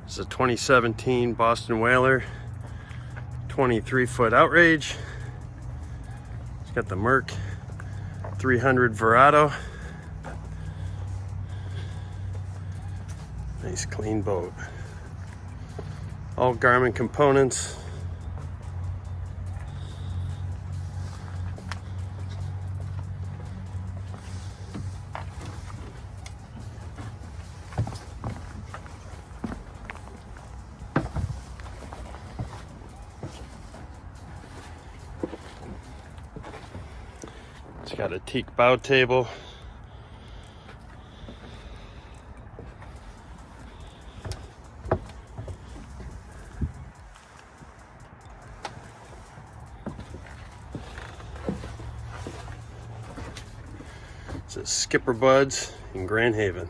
It's a 2017 Boston Whaler, 23-foot Outrage. It's got the Merc 300 Verado. Nice clean boat. All Garmin components. It's got a teak bow table. It's at SkipperBud's in Grand Haven.